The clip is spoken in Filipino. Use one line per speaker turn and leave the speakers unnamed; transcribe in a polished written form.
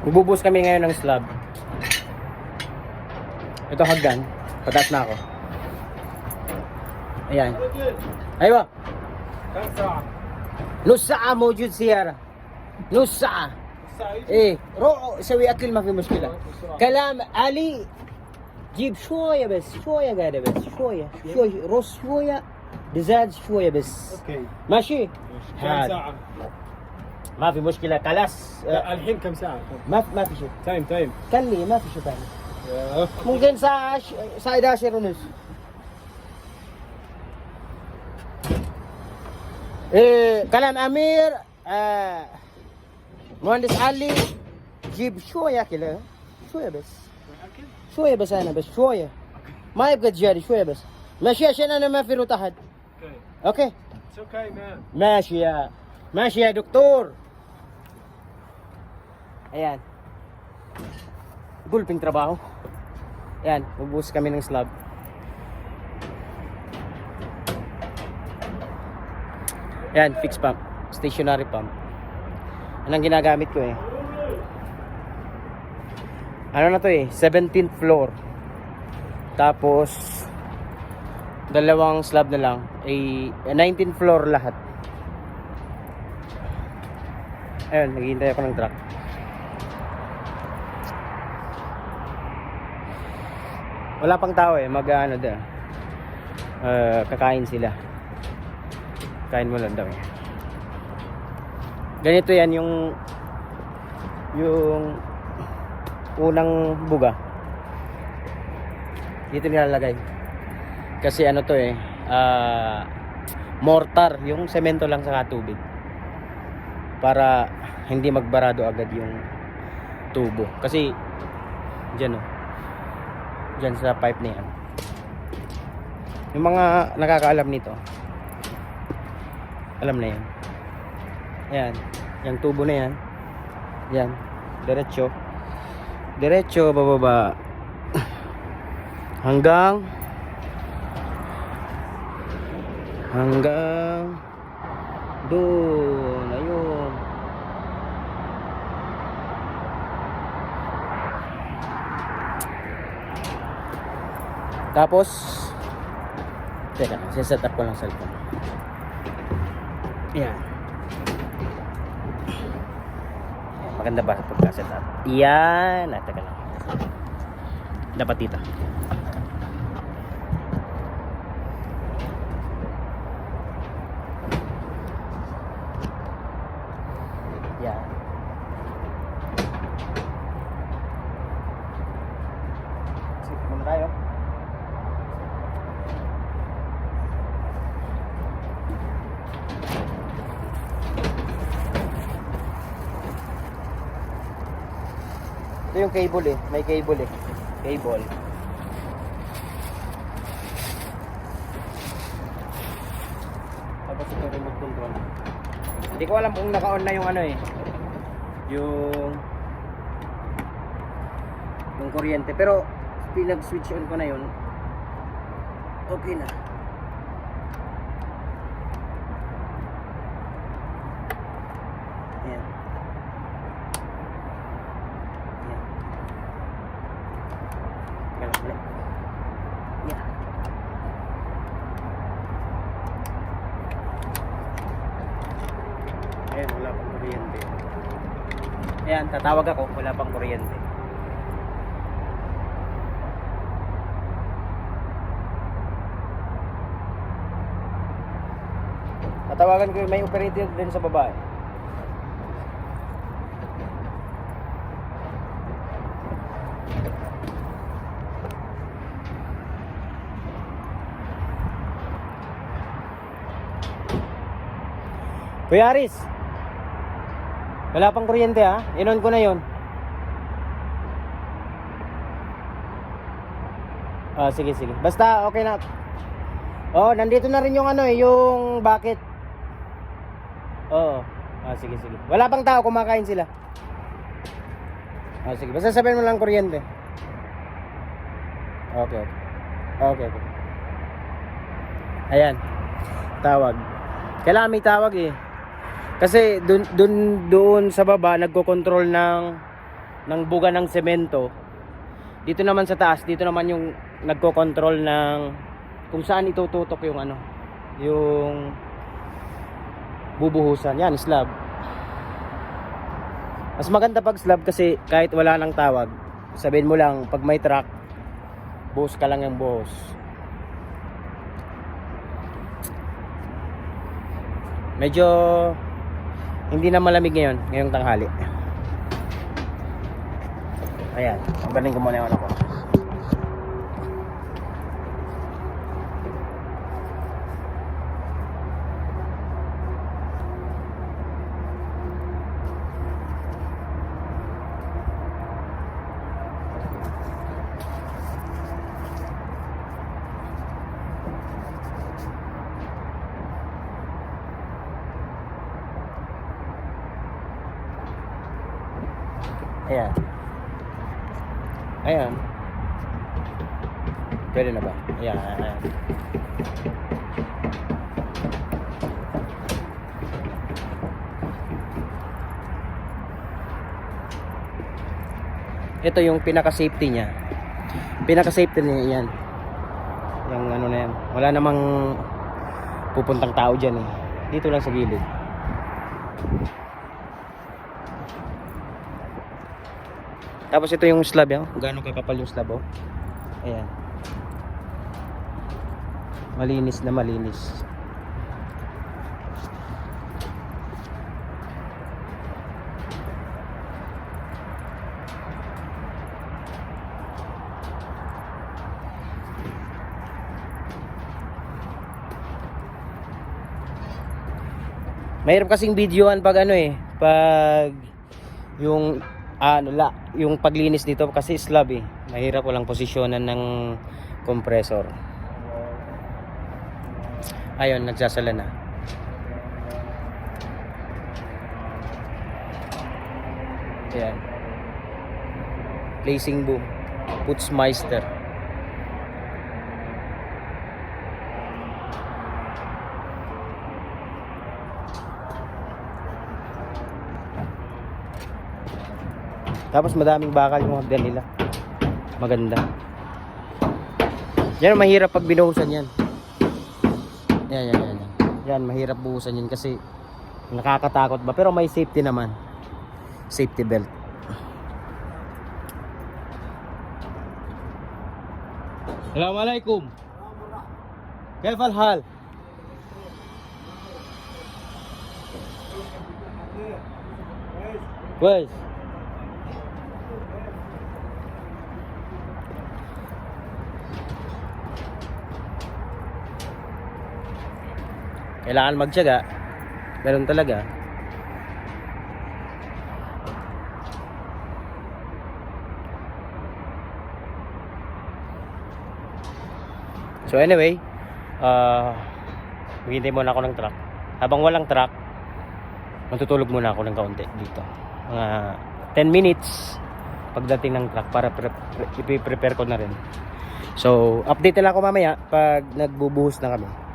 Magbubuhos kami ngayon ng slab. Ito hagdan. Pataas na ako. Ayan. Aywa. نص ساعة موجود سيارة. نص ساعة. ايه روح سوي اكل ما في مشكلة. كلام علي جيب شوية بس شوية قاعدة بس شوية رز شوية دجاج شوية بس.
اوكي
ماشي؟
كم ساعة؟
ما في مشكلة خلاص.
الحين كم ساعة؟
ما في شيء.
تايم
كلي ما في شيء ثاني. ممكن ساعة 11 ونص. إيه كلام أمير مهندس علي جيب شوية كده شوية بس شوية بس أنا بس شوية ما يبقى تجاري شوية بس ماشي عشان أنا ما في رو تحت. أوكي
It's okay man.
ماشي يا دكتور. Ayan. Gulping trabaho. Ayan, bubuhos kami ng slab. Ayan, fixed pump. Stationary pump. Anong ginagamit ko eh. Ano na to eh, 17th floor. Tapos dalawang slab na lang ay 19th floor lahat. Ayun, naghihintay ako ng truck. Wala pang tao eh, mag-ano doon. Kakain sila. Kain mo lang daw eh. Ganito yan yung unang buga. Dito nilalagay. Kasi ano to eh, mortar, yung semento lang sa tubig. Para hindi magbarado agad yung tubo. Kasi diyan oh. Diyan sa pipe na yan. Yung mga nakakaalam nito, alam na yan. Ayan, yung tubo na yan. Yan, diretso. Diretso, bababa. Hanggang doon, ayun. Tapos teka, set up ko lang sa cellphone. Ayan. Maganda ba sa pagka-set up? Yan. Teka lang. Dapat dito. Yan. Sige, muna tayo. Ito yung cable eh. May cable eh. Cable. Tapos ito remote control. Hindi ko alam kung naka-on na yung ano eh. Yung kuryente. Pero pinag-switch on ko na yun. Okay na. Ayan. Yeah. Ayan, wala pang kuryente. Ayan, tatawag ako, wala pang kuryente. Tatawagan ko yung may operator din sa baba. Kuya Aris, wala pang kuryente ha, inon ko na yon. Sige. Basta okay na. Nandito na rin yung ano eh, yung bucket. Oo. Sige. Wala pang tao, kumakain sila. Sige, basta sabihin mo lang kuryente. Okay. Ayan. Tawag. Kailangan may tawag eh. Kasi doon sa baba nagko-control ng ng buga ng semento. Dito naman sa taas, dito naman yung nagko-control ng kung saan itututok yung ano, yung bubuhusan. Yan, slab. Mas maganda pag slab kasi kahit wala nang tawag, sabihin mo lang pag may truck, buhos ka lang yung buhos. Medyo hindi na malamig ngayong tanghali. Ayan, magaling ko muna yung ano ko. Ayan. Ayan. Pwede na ba? Ayan, ayan. Ito yung pinaka-safety niya. Pinaka-safety niya yan. Yung ano na yan. Wala namang pupuntang tao dyan eh. Dito lang sa gilid. Tapos ito yung slab yan. Gaano kakapal yung slab oh. Ayan. Malinis na malinis. Mahirap kasing videoan pag ano eh, pag yung yung paglinis dito kasi slab eh. Mahirap walang posisyonan ng compressor. Ayun, nagsasala na. Ayan. Placing boom. Putzmeister. Tapos madaming bakal yung hagdan nila. Maganda. Yan mahirap pag binuhusan yan. Yan. Yan mahirap buhusan yan kasi nakakatakot ba. Pero may safety naman. Safety belt. Assalamualaikum. كيف الحال؟ كويس. Kailangan magtiyaga. Meron talaga. So anyway, maghintay muna ako ng truck. Habang walang truck, matutulog muna ako ng kaunti dito. Mga 10 minutes pagdating ng truck para i-prepare ko na rin. So update na lang ako mamaya pag nagbubuhos na kami.